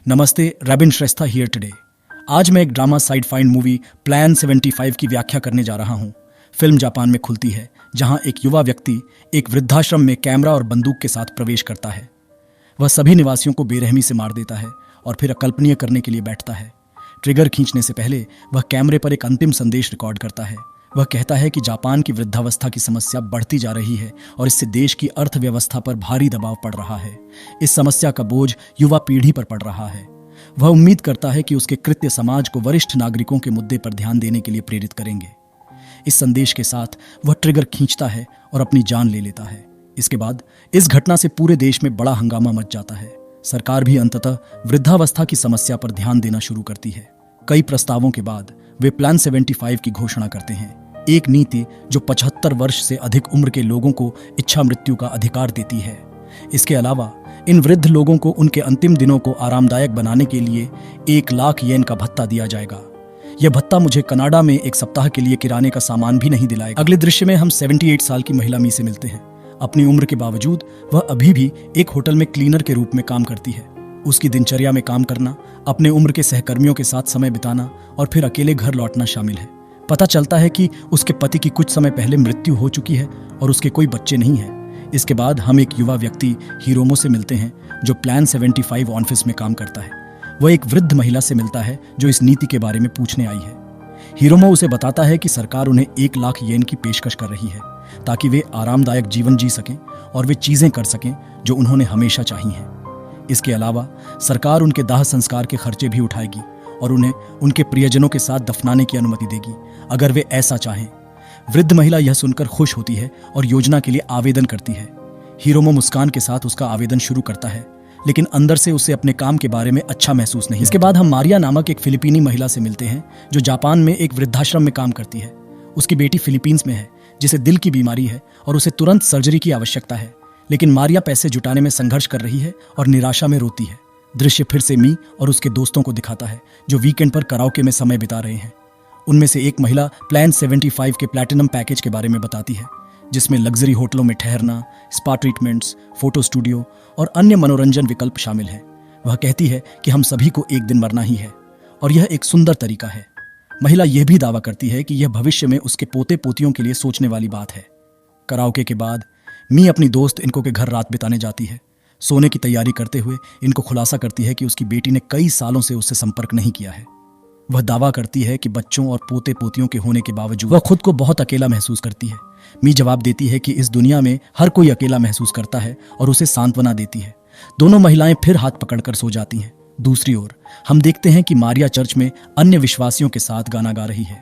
नमस्ते, Robin Shreshtha here today. आज मैं एक drama side find movie plan 75 की व्याख्या करने जा रहा हूँ। फिल्म जापान में खुलती है, जहाँ एक युवा व्यक्ति एक वृद्धाश्रम में कैमरा और बंदूक के साथ प्रवेश करता है। वह सभी निवासियों को बेरहमी से मार देता है और फिर अकल्पनीय करने के लिए बैठता है। ट्रिगर खींचने से पहले वह कैमरे पर एक अंतिम संदेश रिकॉर्ड करता है। वह कहता है कि जापान की वृद्धावस्था की समस्या बढ़ती जा रही है और इससे देश की अर्थव्यवस्था पर भारी दबाव पड़ रहा है। इस समस्या का बोझ युवा पीढ़ी पर पड़ रहा है। वह उम्मीद करता है कि उसके कृत्य समाज को वरिष्ठ नागरिकों के मुद्दे पर ध्यान देने के लिए प्रेरित करेंगे। इस संदेश के साथ वह ट्रिगर खींचता है और अपनी जान ले लेता है। इसके बाद इस घटना से पूरे देश में बड़ा हंगामा मच जाता है। सरकार भी अंततः वृद्धावस्था की समस्या पर ध्यान देना शुरू करती है। कई प्रस्तावों के बाद वे प्लान 75 की घोषणा करते हैं, एक नीति जो 75 वर्ष से अधिक उम्र के लोगों को इच्छा मृत्यु का अधिकार देती है। इसके अलावा इन वृद्ध लोगों को उनके अंतिम दिनों को आरामदायक बनाने के लिए 1 लाख येन का भत्ता दिया जाएगा। यह भत्ता मुझे कनाडा में एक सप्ताह के लिए किराने का सामान भी नहीं दिलाएगा। अगले दृश्य में हम 78 साल की महिला मी से मिलते हैं। अपनी उम्र के बावजूद वह अभी भी एक होटल में क्लीनर के रूप में काम करती है। उसकी दिनचर्या में काम करना, अपने उम्र के सहकर्मियों के साथ समय बिताना और फिर अकेले घर लौटना शामिल है। पता चलता है कि उसके पति की कुछ समय पहले मृत्यु हो चुकी है और उसके कोई बच्चे नहीं हैं। इसके बाद हम एक युवा व्यक्ति हिरोमो से मिलते हैं, जो प्लान 75 ऑफिस में काम करता है। वह एक वृद्ध महिला से मिलता है जो इस नीति के बारे में पूछने आई है। हिरोमो उसे बताता है कि सरकार उन्हें 1 लाख येन की पेशकश कर रही है ताकि वे आरामदायक जीवन जी सकें और वे चीजें कर सकें जो उन्होंने हमेशा चाही हैं। इसके अलावा सरकार उनके दाह संस्कार के खर्चे भी उठाएगी और उन्हें उनके प्रियजनों के साथ दफनाने की अनुमति देगी अगर वे ऐसा चाहें। वृद्ध महिला यह सुनकर खुश होती है और योजना के लिए आवेदन करती है। हिरोमो मुस्कान के साथ उसका आवेदन शुरू करता है, लेकिन अंदर से उसे अपने काम के बारे में अच्छा महसूस नहीं। इसके बाद हम मारिया नामक एक फिलिपीनी महिला से मिलते हैं, जो जापान में एक वृद्धाश्रम में काम करती है। उसकी बेटी फिलीपींस में है, जिसे दिल की बीमारी है और उसे तुरंत सर्जरी की आवश्यकता है। लेकिन मारिया पैसे जुटाने में संघर्ष कर रही है और निराशा में रोती है। दृश्य फिर से मी और उसके दोस्तों को दिखाता है, जो वीकेंड पर कराओके में समय बिता रहे हैं। उनमें से एक महिला प्लान 75 के प्लैटिनम पैकेज के बारे में बताती है, जिसमें लग्जरी होटलों में ठहरना, स्पा ट्रीटमेंट्स, फोटो स्टूडियो और अन्य मनोरंजन विकल्प शामिल हैं। वह कहती है कि हम सभी को एक दिन मरना ही है और यह एक सुंदर तरीका है। महिला यह भी दावा करती है कि यह भविष्य में उसके पोते पोतियों के लिए सोचने वाली बात है। कराओके के बाद मी अपनी दोस्त इनको के घर रात बिताने जाती है। सोने की तैयारी करते हुए इनको खुलासा करती है कि उसकी बेटी ने कई सालों से उससे संपर्क नहीं किया है। वह दावा करती है कि बच्चों और पोते पोतियों के होने के बावजूद वह खुद को बहुत अकेला महसूस करती है। मी जवाब देती है कि इस दुनिया में हर कोई अकेला महसूस करता है और उसे सांत्वना देती है। दोनों महिलाएं फिर हाथ पकड़कर सो जाती हैं। दूसरी ओर हम देखते हैं कि मारिया चर्च में अन्य विश्वासियों के साथ गाना गा रही है।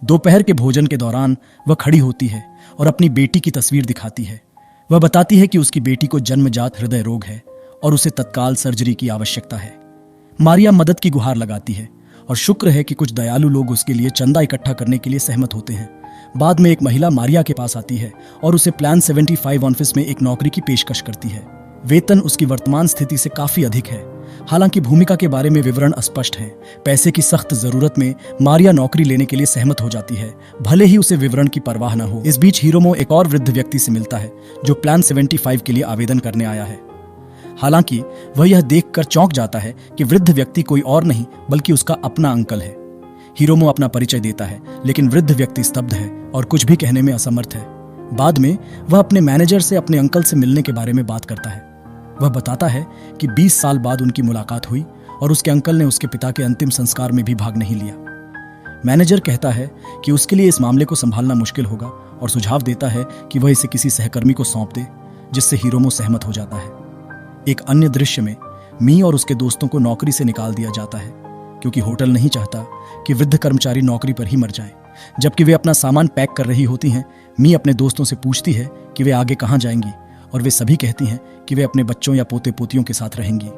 दोपहर के भोजन के दौरान वह खड़ी होती है और अपनी बेटी की तस्वीर दिखाती है। वह बताती है कि उसकी बेटी को जन्मजात हृदय रोग है और उसे तत्काल सर्जरी की आवश्यकता है। मारिया मदद की गुहार लगाती है और शुक्र है कि कुछ दयालु लोग उसके लिए चंदा इकट्ठा करने के लिए सहमत होते हैं। बाद में एक महिला मारिया के पास आती है और उसे प्लान 75 ऑफिस में एक नौकरी की पेशकश करती है। वेतन उसकी वर्तमान स्थिति से काफी अधिक है। हालांकि भूमिका के बारे में विवरण अस्पष्ट है। पैसे की सख्त जरूरत में मारिया नौकरी लेने के लिए सहमत हो जाती है, भले ही उसे विवरण की परवाह न हो। इस बीच हिरोमो एक और वृद्ध व्यक्ति से मिलता है, जो प्लान 75 के लिए आवेदन करने आया है। हालांकि वह यह देखकर चौंक जाता है कि वृद्ध व्यक्ति कोई और नहीं बल्कि उसका अपना अंकल है। हिरोमो अपना परिचय देता है, लेकिन वृद्ध व्यक्ति स्तब्ध है और कुछ भी कहने में असमर्थ है। बाद में वह अपने मैनेजर से अपने अंकल से मिलने के बारे में बात करता है। वह बताता है कि 20 साल बाद उनकी मुलाकात हुई और उसके अंकल ने उसके पिता के अंतिम संस्कार में भी भाग नहीं लिया। मैनेजर कहता है कि उसके लिए इस मामले को संभालना मुश्किल होगा और सुझाव देता है कि वह इसे किसी सहकर्मी को सौंप दे, जिससे हिरोमो सहमत हो जाता है। एक अन्य दृश्य में मी और उसके दोस्तों को नौकरी से निकाल दिया जाता है, क्योंकि होटल नहीं चाहता कि वृद्ध कर्मचारी नौकरी पर ही मर जाएं। जबकि वे अपना सामान पैक कर रही होती हैं, मी अपने दोस्तों से पूछती है कि वे आगे कहाँ जाएंगी और वे सभी कहती हैं कि वे अपने बच्चों या पोते पोतियों के साथ रहेंगी।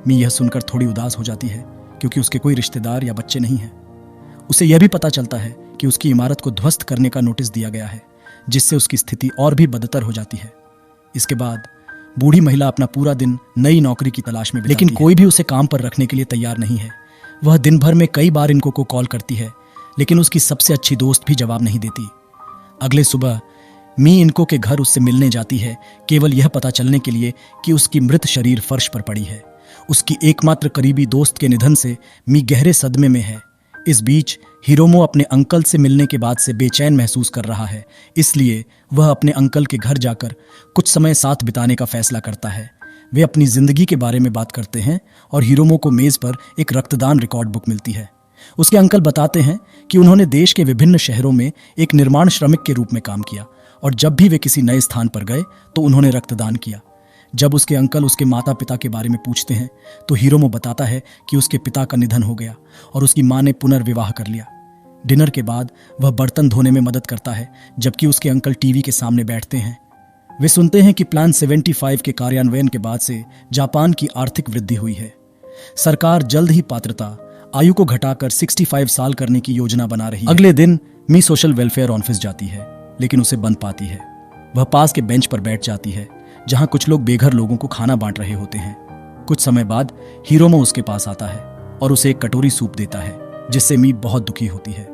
मी यह सुनकर थोड़ी उदास हो जाती है, क्योंकि उसके कोई रिश्तेदार या बच्चे नहीं हैं। उसे यह भी पता चलता है कि उसकी इमारत को ध्वस्त करने का नोटिस दिया गया है, जिससे उसकी स्थिति और भी बदतर हो जाती है। इसके बाद बूढ़ी महिला अपना पूरा दिन नई नौकरी की तलाश में बिताती है, लेकिन कोई भी उसे काम पर रखने के लिए तैयार नहीं है। वह दिन भर में कई बार इनको को कॉल करती है, लेकिन उसकी सबसे अच्छी दोस्त भी जवाब नहीं देती। अगले सुबह मी इनको के घर उससे मिलने जाती है, केवल यह पता चलने के लिए कि उसकी मृत शरीर फर्श पर पड़ी है। उसकी एकमात्र करीबी दोस्त के निधन से मी गहरे सदमे में है। इस बीच हिरोमो अपने अंकल से मिलने के बाद से बेचैन महसूस कर रहा है, इसलिए वह अपने अंकल के घर जाकर कुछ समय साथ बिताने का फैसला करता है। वे अपनी जिंदगी के बारे में बात करते हैं और हिरोमो को मेज पर एक रक्तदान रिकॉर्ड बुक मिलती है। उसके अंकल बताते हैं कि उन्होंने देश के विभिन्न शहरों में एक निर्माण श्रमिक के रूप में काम किया और जब भी वे किसी नए स्थान पर गए तो उन्होंने रक्तदान किया। जब उसके अंकल उसके माता पिता के बारे में पूछते हैं तो हिरोमो बताता है कि उसके पिता का निधन हो गया और उसकी मां ने पुनर्विवाह कर लिया। डिनर के बाद वह बर्तन धोने में मदद करता है जबकि उसके अंकल टीवी के सामने बैठते हैं। वे सुनते हैं कि प्लान 75 के कार्यान्वयन के बाद से जापान की आर्थिक वृद्धि हुई है। सरकार जल्द ही पात्रता आयु को घटाकर 65 साल करने की योजना बना रही है। अगले दिन मी सोशल वेलफेयर ऑफिस जाती है लेकिन उसे बंद पाती है। वह पास के बेंच पर बैठ जाती है जहां कुछ लोग बेघर लोगों को खाना बांट रहे होते हैं। कुछ समय बाद हिरोमो उसके पास आता है और उसे एक कटोरी सूप देता है जिससे मी बहुत दुखी होती है।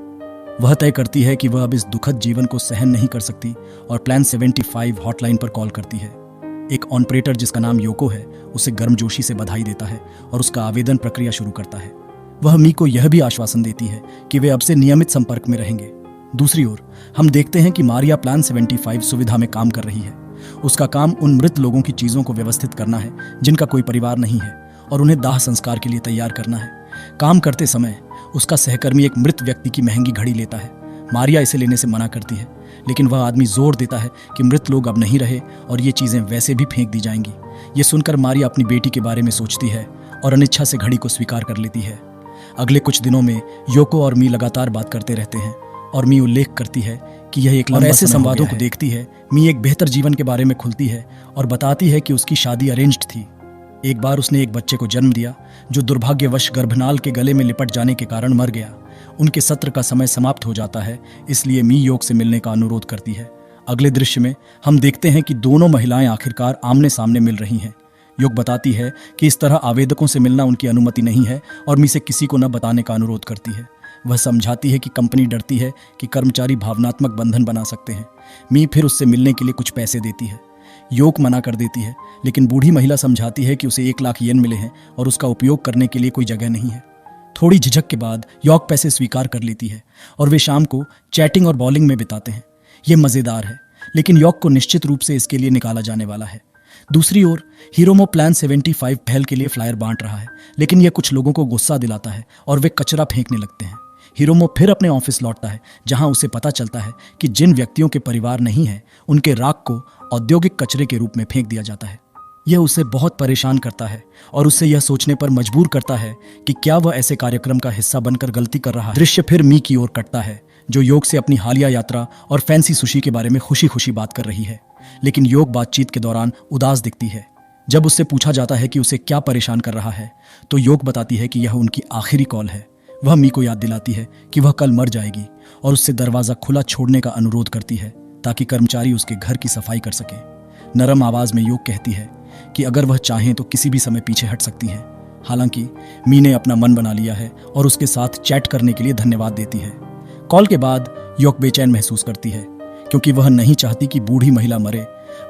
वह तय करती है कि वह अब इस दुखद जीवन को सहन नहीं कर सकती और प्लान 75 हॉटलाइन पर कॉल करती है। एक ऑपरेटर जिसका नाम योको है उसे गर्मजोशी से बधाई देता है और उसका आवेदन प्रक्रिया शुरू करता है। वह मी को यह भी आश्वासन देती है कि वे अब से नियमित संपर्क में रहेंगे। दूसरी ओर हम देखते हैं कि मारिया प्लान 75 सुविधा में काम कर रही है। उसका काम उन मृत लोगों की चीजों को व्यवस्थित करना है जिनका कोई परिवार नहीं है और उन्हें दाह संस्कार के लिए तैयार करना है। काम करते समय उसका सहकर्मी एक मृत व्यक्ति की महंगी घड़ी लेता है। मारिया इसे लेने से मना करती है लेकिन वह आदमी जोर देता है कि मृत लोग अब नहीं रहे और ये चीजें वैसे भी फेंक दी जाएंगी। ये सुनकर मारिया अपनी बेटी के बारे में सोचती है और अनिच्छा से घड़ी को स्वीकार कर लेती है। अगले कुछ दिनों में योको और मी लगातार बात करते रहते हैं और मी उल्लेख करती है कि यह एक लंबा ऐसे संवादों को देखती है मी एक बेहतर जीवन के बारे में खुलती है और बताती है कि उसकी शादी अरेंज्ड थी। एक बार उसने एक बच्चे को जन्म दिया जो दुर्भाग्यवश गर्भनाल के गले में लिपट जाने के कारण मर गया। उनके सत्र का समय समाप्त हो जाता है इसलिए मी योग से मिलने का अनुरोध करती है। अगले दृश्य में हम देखते हैं कि दोनों महिलाएं आखिरकार आमने सामने मिल रही हैं। योग बताती है कि इस तरह आवेदकों से मिलना उनकी अनुमति नहीं है और मी से किसी को न बताने का अनुरोध करती है। वह समझाती है कि कंपनी डरती है कि कर्मचारी भावनात्मक बंधन बना सकते हैं। मी फिर उससे मिलने के लिए कुछ पैसे देती है। योग मना कर देती है लेकिन बूढ़ी महिला समझाती है कि उसे 1 लाख येन मिले हैं और उसका उपयोग करने के लिए कोई जगह नहीं है। थोड़ी झिझक के बाद योग पैसे स्वीकार कर लेती है और वे शाम को चैटिंग और बॉलिंग में बिताते हैं। ये मजेदार है लेकिन योग को निश्चित रूप से इसके लिए निकाला जाने वाला है। दूसरी ओर हिरोमो प्लान 75 पहल के लिए फ्लायर बांट रहा है लेकिन यह कुछ लोगों को गुस्सा दिलाता है और वे कचरा फेंकने लगते हैं। हिरोमो फिर अपने ऑफिस लौटता है जहां उसे पता चलता है कि जिन व्यक्तियों के परिवार नहीं है उनके राख को औद्योगिक कचरे के रूप में फेंक दिया जाता है। यह उसे बहुत परेशान करता है और उसे यह सोचने पर मजबूर करता है कि क्या वह ऐसे कार्यक्रम का हिस्सा बनकर गलती कर रहा है। दृश्य फिर मी की ओर कटता है जो योग से अपनी हालिया यात्रा और फैंसी सुशी के बारे में खुशी खुशी बात कर रही है लेकिन योग बातचीत के दौरान उदास दिखती है। जब उससे पूछा जाता है कि उसे क्या परेशान कर रहा है तो योग बताती है कि यह उनकी आखिरी कॉल है। वह मी को याद दिलाती है कि वह कल मर जाएगी और उससे दरवाजा खुला छोड़ने का अनुरोध करती है ताकि कर्मचारी उसके घर की सफाई कर सके। नरम आवाज में योग कहती है कि अगर वह चाहें तो किसी भी समय पीछे हट सकती हैं। हालांकि मी ने अपना मन बना लिया है और उसके साथ चैट करने के लिए धन्यवाद देती है। कॉल के बाद योग बेचैन महसूस करती है क्योंकि वह नहीं चाहती कि बूढ़ी महिला मरे।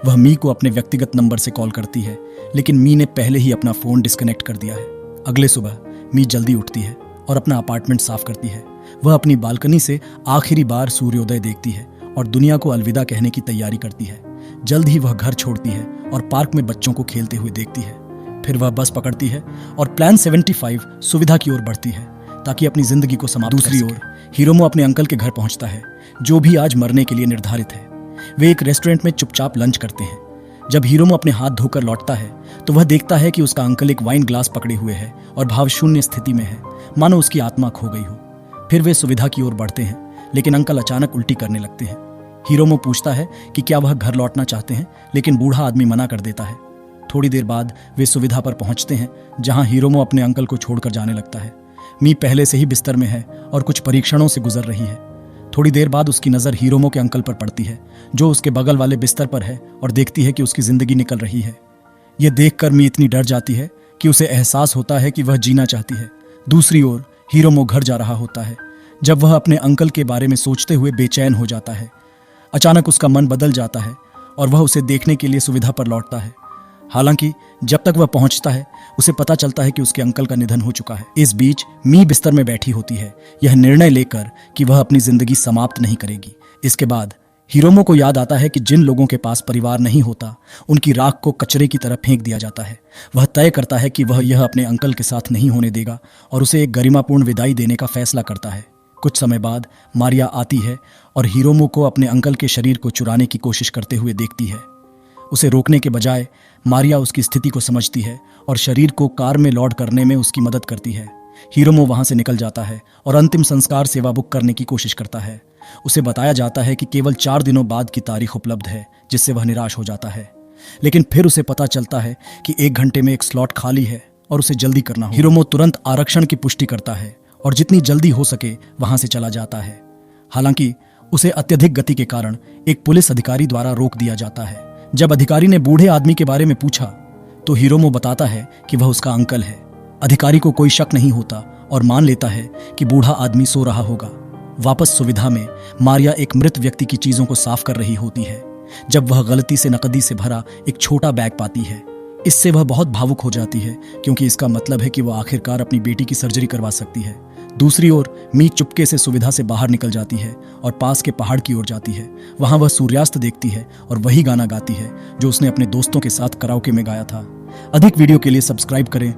वह मी को अपने व्यक्तिगत नंबर से कॉल करती है लेकिन मी ने पहले ही अपना फोन डिस्कनेक्ट कर दिया है। अगले सुबह मी जल्दी उठती है और अपना अपार्टमेंट साफ करती है। वह अपनी बालकनी से आखिरी बार सूर्योदय देखती है और दुनिया को अलविदा कहने की तैयारी करती है। जल्द ही वह घर छोड़ती है और पार्क में बच्चों को खेलते हुए देखती है। फिर वह बस पकड़ती है और प्लान 75 सुविधा की ओर बढ़ती है ताकि अपनी जिंदगी को समाप्त कर सके। दूसरी ओर हिरोमो अपने अंकल के घर पहुंचता है जो भी आज मरने के लिए निर्धारित है। वे एक रेस्टोरेंट में चुपचाप लंच करते हैं। जब हिरोमो अपने हाथ धोकर लौटता है तो वह देखता है कि उसका अंकल एक वाइन ग्लास पकड़े हुए है और भावशून्य स्थिति में है, मानो उसकी आत्मा खो गई हो। फिर वे सुविधा की ओर बढ़ते हैं लेकिन अंकल अचानक उल्टी करने लगते हैं। हिरोमो पूछता है कि क्या वह घर लौटना चाहते हैं लेकिन बूढ़ा आदमी मना कर देता है। थोड़ी देर बाद वे सुविधा पर पहुंचते हैं जहां हिरोमो अपने अंकल को छोड़कर जाने लगता है। मी पहले से ही बिस्तर में है और कुछ परीक्षणों से गुजर रही है। थोड़ी देर बाद उसकी नजर हिरोमो के अंकल पर पड़ती है जो उसके बगल वाले बिस्तर पर है और देखती है कि उसकी जिंदगी निकल रही है। यह देखकर मी इतनी डर जाती है कि उसे एहसास होता है कि वह जीना चाहती है। दूसरी ओर हिरोमो घर जा रहा होता है जब वह अपने अंकल के बारे में सोचते हुए बेचैन हो जाता है। अचानक उसका मन बदल जाता है और वह उसे देखने के लिए सुविधा पर लौटता है। हालांकि जब तक वह पहुंचता है उसे पता चलता है कि उसके अंकल का निधन हो चुका है। इस बीच मी बिस्तर में बैठी होती है, यह निर्णय लेकर कि वह अपनी जिंदगी समाप्त नहीं करेगी। इसके बाद हिरोमो को याद आता है कि जिन लोगों के पास परिवार नहीं होता उनकी राख को कचरे की तरह फेंक दिया जाता है। वह तय करता है कि वह यह अपने अंकल के साथ नहीं होने देगा और उसे एक गरिमापूर्ण विदाई देने का फैसला करता है। कुछ समय बाद मारिया आती है और हिरोमो को अपने अंकल के शरीर को चुराने की कोशिश करते हुए देखती है। उसे रोकने के बजाय मारिया उसकी स्थिति को समझती है और शरीर को कार में लोड करने में उसकी मदद करती है। हिरोमो वहां से निकल जाता है और अंतिम संस्कार सेवा बुक करने की कोशिश करता है। उसे बताया जाता है कि केवल 4 दिनों बाद की तारीख उपलब्ध है, जिससे वह निराश हो जाता है। लेकिन फिर उसे पता चलता है कि 1 घंटे में एक स्लॉट खाली है और उसे जल्दी करना हो। हिरोमो तुरंत आरक्षण की पुष्टि करता है और जितनी जल्दी हो सके वहां से चला जाता है। हालांकि उसे अत्यधिक गति के कारण एक पुलिस अधिकारी द्वारा रोक दिया जाता है। जब अधिकारी ने बूढ़े आदमी के बारे में पूछा तो हिरोमो बताता है कि वह उसका अंकल है। अधिकारी को कोई शक नहीं होता और मान लेता है कि बूढ़ा आदमी सो रहा होगा। वापस सुविधा में मारिया एक मृत व्यक्ति की चीजों को साफ कर रही होती है जब वह गलती से नकदी से भरा एक छोटा बैग पाती है। इससे वह बहुत भावुक हो जाती है क्योंकि इसका मतलब है कि वह आखिरकार अपनी बेटी की सर्जरी करवा सकती है। दूसरी ओर मी चुपके से सुविधा से बाहर निकल जाती है और पास के पहाड़ की ओर जाती है। वहां वह सूर्यास्त देखती है और वही गाना गाती है जो उसने अपने दोस्तों के साथ कराओके में गाया था। अधिक वीडियो के लिए सब्सक्राइब करें